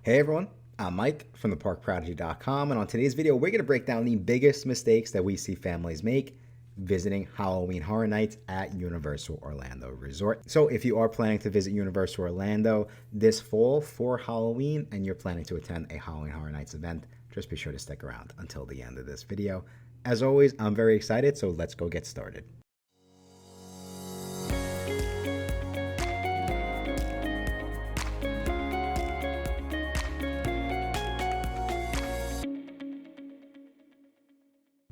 Hey everyone, I'm Mike from theparkprodigy.com, and on today's video, we're going to break down the biggest mistakes that we see families make visiting Halloween Horror Nights at Universal Orlando Resort. So if you are planning to visit Universal Orlando this fall for Halloween and you're planning to attend a Halloween Horror Nights event, just be sure to stick around until the end of this video. As always, I'm very excited, so let's go get started.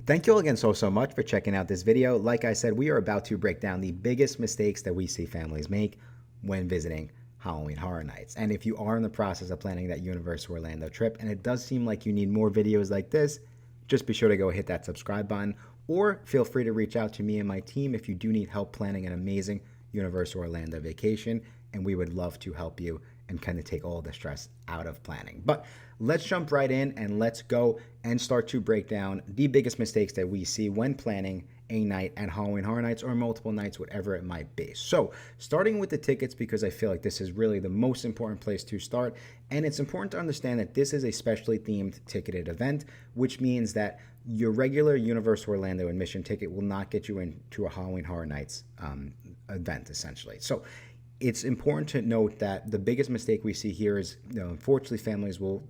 Thank you all again so much for checking out this video. Like I said, we are about to break down the biggest mistakes that we see families make when visiting Halloween Horror Nights. And if you are in the process of planning that Universal Orlando trip and it does seem like you need more videos like this, just be sure to go hit that subscribe button, or feel free to reach out to me and my team if you do need help planning an amazing Universal Orlando vacation, and we would love to help you and kind of take all the stress out of planning. But let's jump right in and let's go and start to break down the biggest mistakes that we see when planning a night at Halloween Horror Nights or multiple nights, whatever it might be. So starting with the tickets, because I feel like this is really the most important place to start. And it's important to understand that this is a specially themed ticketed event, which means that your regular Universal Orlando admission ticket will not get you into a Halloween Horror Nights event, essentially. So it's important to note that the biggest mistake we see here is, unfortunately, families will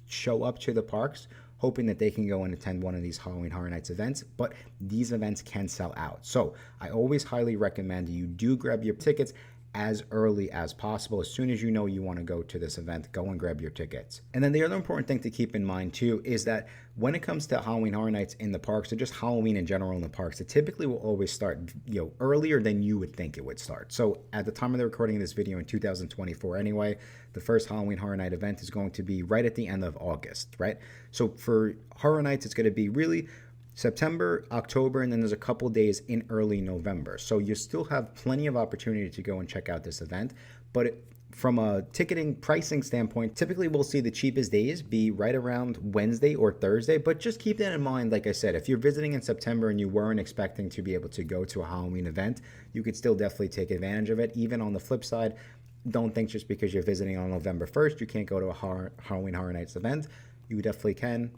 show up to the parks hoping that they can go and attend one of these Halloween Horror Nights events, but these events can sell out. So I always highly recommend you do grab your tickets as early as possible. As soon as you know you want to go to this event, go and grab your tickets. And then the other important thing to keep in mind too is that when it comes to Halloween Horror Nights in the parks, or just Halloween in general in the parks, it typically will always start earlier than you would think it would start. So at the time of the recording of this video in 2024 anyway, the first Halloween Horror Night event is going to be right at the end of August, right? So for Horror Nights, it's going to be really September, October, and then there's a couple days in early November. So you still have plenty of opportunity to go and check out this event. But from a ticketing pricing standpoint, typically we'll see the cheapest days be right around Wednesday or Thursday. But just keep that in mind. Like I said, if you're visiting in September and you weren't expecting to be able to go to a Halloween event, you could still definitely take advantage of it. Even on the flip side, don't think just because you're visiting on November 1st, you can't go to a Halloween Horror Nights event. You definitely can,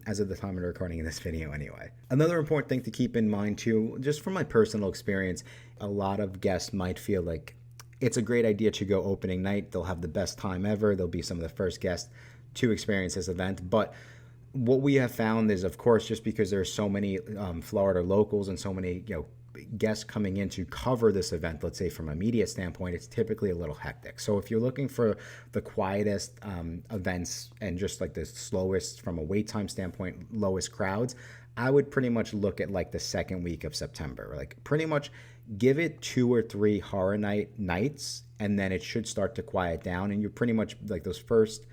as of the time of the recording of this video anyway. Another important thing to keep in mind too, just from my personal experience, a lot of guests might feel like it's a great idea to go opening night. They'll have the best time ever. They'll be some of the first guests to experience this event. But what we have found is, of course, just because there are so many Florida locals and so many, guests coming in to cover this event, let's say from a media standpoint, it's typically a little hectic. So if you're looking for the quietest events and just like the slowest from a wait time standpoint, lowest crowds, I would pretty much look at like the second week of September. Like pretty much give it 2 or 3 horror nights, and then it should start to quiet down. And you're pretty much like those first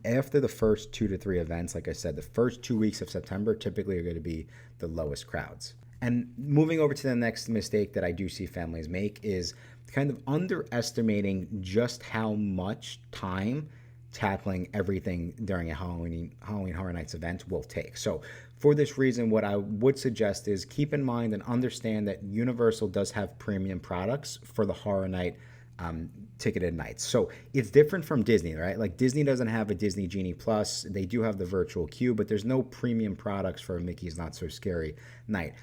after the first 2 to 3 events, like I said, the first 2 weeks of September typically are going to be the lowest crowds. And moving over to the next mistake that I do see families make is kind of underestimating just how much time tackling everything during a Halloween Horror Nights event will take. So for this reason, what I would suggest is keep in mind and understand that Universal does have premium products for the Horror Night ticketed nights. So it's different from Disney, right? Like Disney doesn't have a Disney Genie Plus. They do have the virtual queue, but there's no premium products for a Mickey's Not So Scary night.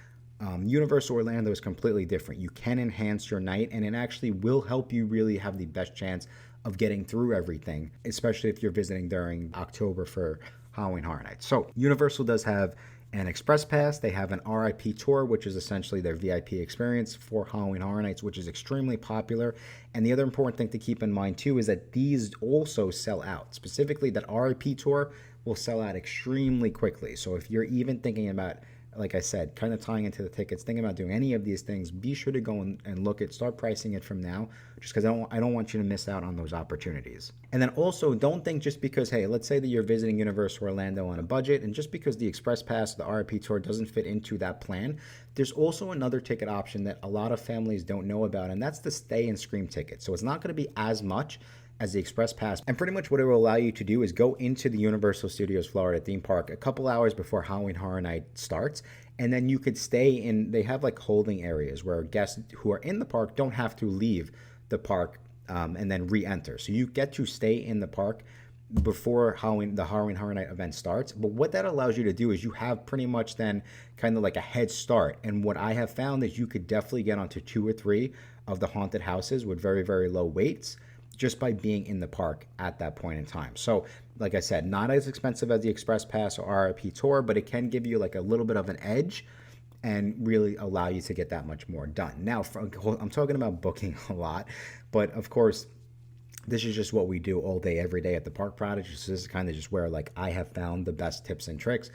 Universal Orlando is completely different. You can enhance your night, and it actually will help you really have the best chance of getting through everything, especially if you're visiting during October for Halloween Horror Nights. So Universal does have an Express Pass. They have an RIP tour, which is essentially their VIP experience for Halloween Horror Nights, which is extremely popular. And the other important thing to keep in mind too is that these also sell out. Specifically, that RIP tour will sell out extremely quickly. So if you're even thinking about, like I said, kind of tying into the tickets, thinking about doing any of these things, be sure to go and look at, start pricing it from now, just because I don't want you to miss out on those opportunities. And then also, don't think just because, hey, let's say that you're visiting Universal Orlando on a budget, and just because the Express Pass, the RIP tour doesn't fit into that plan, there's also another ticket option that a lot of families don't know about, and that's the Stay and Scream ticket. So it's not going to be as much as the Express Pass. And pretty much what it will allow you to do is go into the Universal Studios Florida theme park a couple hours before Halloween Horror Night starts, and then you could stay in, they have like holding areas where guests who are in the park don't have to leave the park and then re-enter. So you get to stay in the park before the Halloween Horror Night event starts. But what that allows you to do is you have pretty much then kind of like a head start. And what I have found is you could definitely get onto 2 or 3 of the haunted houses with very, very low waits just by being in the park at that point in time. So, like I said, not as expensive as the Express Pass or RIP Tour, but it can give you like a little bit of an edge and really allow you to get that much more done. Now, I'm talking about booking a lot, but of course, this is just what we do all day, every day at the Park Prodigy. So this is kind of just where like I have found the best tips and tricks.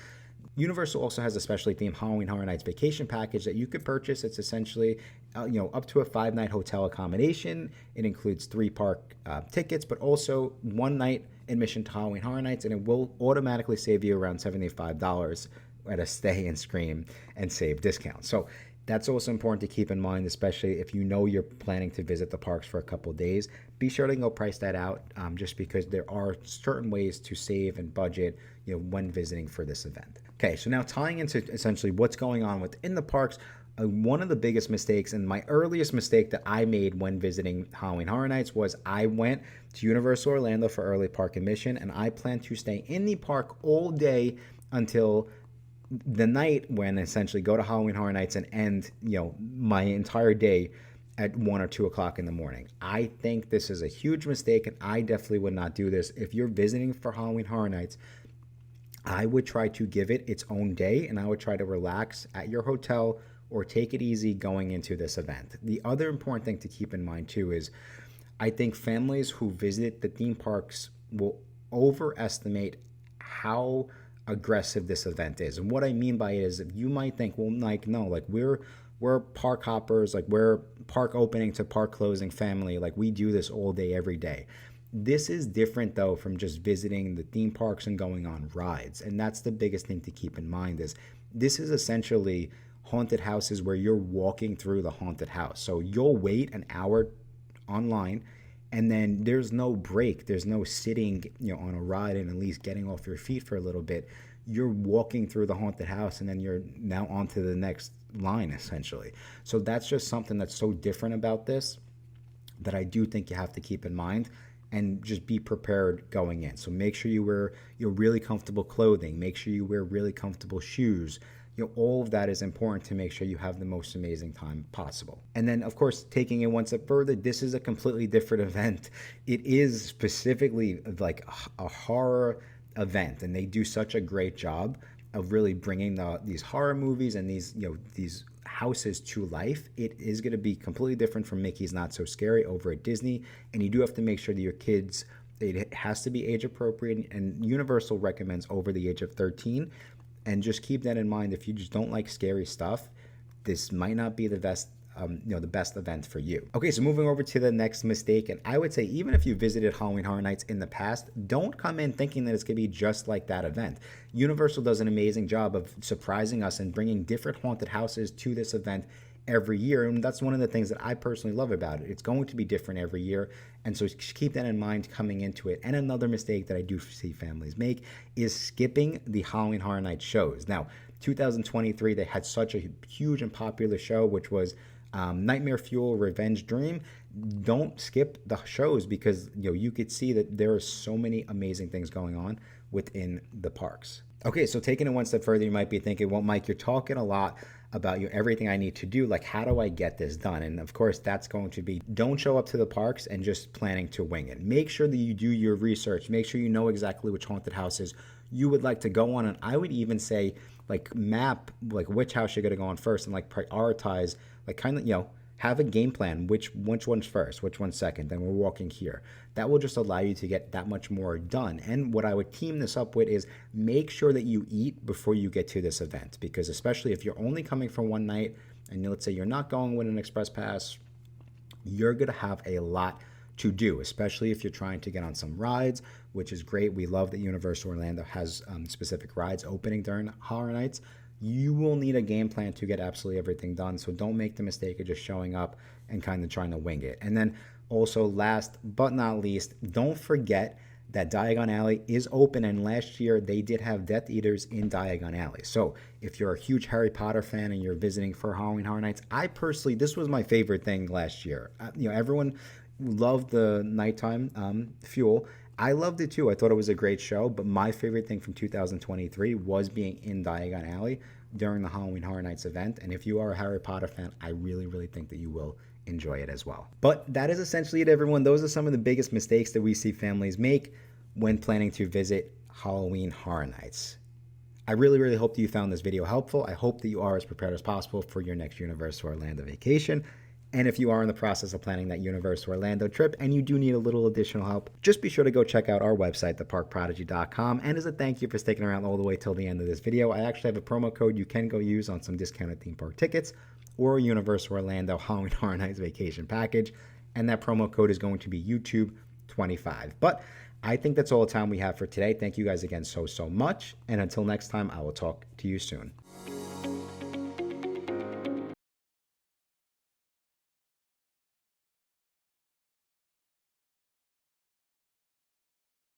Universal also has a specially themed Halloween Horror Nights vacation package that you could purchase. It's essentially, up to a 5-night hotel accommodation. It includes 3 park tickets, but also 1 night admission to Halloween Horror Nights, and it will automatically save you around $75 at a Stay and Scream and Save discount. So that's also important to keep in mind, especially if you know you're planning to visit the parks for a couple of days. Be sure to go price that out, just because there are certain ways to save and budget, when visiting for this event. Okay, so now tying into essentially what's going on within the parks, one of the biggest mistakes and my earliest mistake that I made when visiting Halloween Horror Nights was I went to Universal Orlando for early park admission, and I planned to stay in the park all day until the night when essentially go to Halloween Horror Nights and end, my entire day at 1 or 2 o'clock in the morning. I think this is a huge mistake, and I definitely would not do this. If you're visiting for Halloween Horror Nights, I would try to give it its own day, and I would try to relax at your hotel or take it easy going into this event. The other important thing to keep in mind too is I think families who visit the theme parks will overestimate how aggressive this event is. And what I mean by it is that you might think, well, like, no, like we're park hoppers, like we're park opening to park closing family, like we do this all day, every day. This is different though from just visiting the theme parks and going on rides. And that's the biggest thing to keep in mind is this is essentially haunted houses where you're walking through the haunted house. So you'll wait an hour online, and then there's no break. There's no sitting, on a ride and at least getting off your feet for a little bit. You're walking through the haunted house, and then you're now on to the next line, essentially. So that's just something that's so different about this that I do think you have to keep in mind and just be prepared going in. So make sure you wear your really comfortable clothing. Make sure you wear really comfortable shoes. All of that is important to make sure you have the most amazing time possible. And then, of course, taking it one step further, this is a completely different event. It is specifically like a horror event, and they do such a great job of really bringing these horror movies and these houses to life. It is going to be completely different from Mickey's Not So Scary over at Disney, and you do have to make sure that your kids, it has to be age appropriate, and Universal recommends over the age of 13. And just keep that in mind. If you just don't like scary stuff, this might not be the best, the best event for you. Okay, so moving over to the next mistake, and I would say even if you visited Halloween Horror Nights in the past, don't come in thinking that it's gonna be just like that event. Universal does an amazing job of surprising us and bringing different haunted houses to this event every year, and that's one of the things that I personally love about it. It's going to be different every year, and so keep that in mind coming into it. And another mistake that I do see families make is skipping the Halloween Horror Nights shows. Now, 2023, they had such a huge and popular show, which was Nightmare Fuel Revenge Dream. Don't skip the shows because you could see that there are so many amazing things going on within the parks. Okay, so taking it one step further, you might be thinking, well, Mike, you're talking a lot about everything I need to do. Like, how do I get this done? And of course, that's going to be, don't show up to the parks and just planning to wing it. Make sure that you do your research. Make sure you know exactly which haunted houses you would like to go on. And I would even say, like, map, like, which house you're going to go on first and, like, prioritize, like, kind of, have a game plan, which one's first, which one's second, then we're walking here. That will just allow you to get that much more done. And what I would team this up with is make sure that you eat before you get to this event, because especially if you're only coming for one night and let's say you're not going with an express pass, you're going to have a lot to do, especially if you're trying to get on some rides, which is great. We love that Universal Orlando has specific rides opening during Horror Nights. You will need a game plan to get absolutely everything done. So don't make the mistake of just showing up and kind of trying to wing it. And then also last but not least, don't forget that Diagon Alley is open, and last year they did have Death Eaters in Diagon Alley. So if you're a huge Harry Potter fan and you're visiting for Halloween Horror Nights, I personally, this was my favorite thing last year. Everyone loved the nighttime fuel. I loved it too. I thought it was a great show, but my favorite thing from 2023 was being in Diagon Alley during the Halloween Horror Nights event. And if you are a Harry Potter fan, I really, really think that you will enjoy it as well. But that is essentially it, everyone. Those are some of the biggest mistakes that we see families make when planning to visit Halloween Horror Nights. I really, really hope that you found this video helpful. I hope that you are as prepared as possible for your next Universal Orlando vacation. And if you are in the process of planning that Universal Orlando trip and you do need a little additional help, just be sure to go check out our website, theparkprodigy.com. And as a thank you for sticking around all the way till the end of this video, I actually have a promo code you can go use on some discounted theme park tickets or Universal Orlando Halloween Horror Nights vacation package. And that promo code is going to be YouTube25. But I think that's all the time we have for today. Thank you guys again so much. And until next time, I will talk to you soon.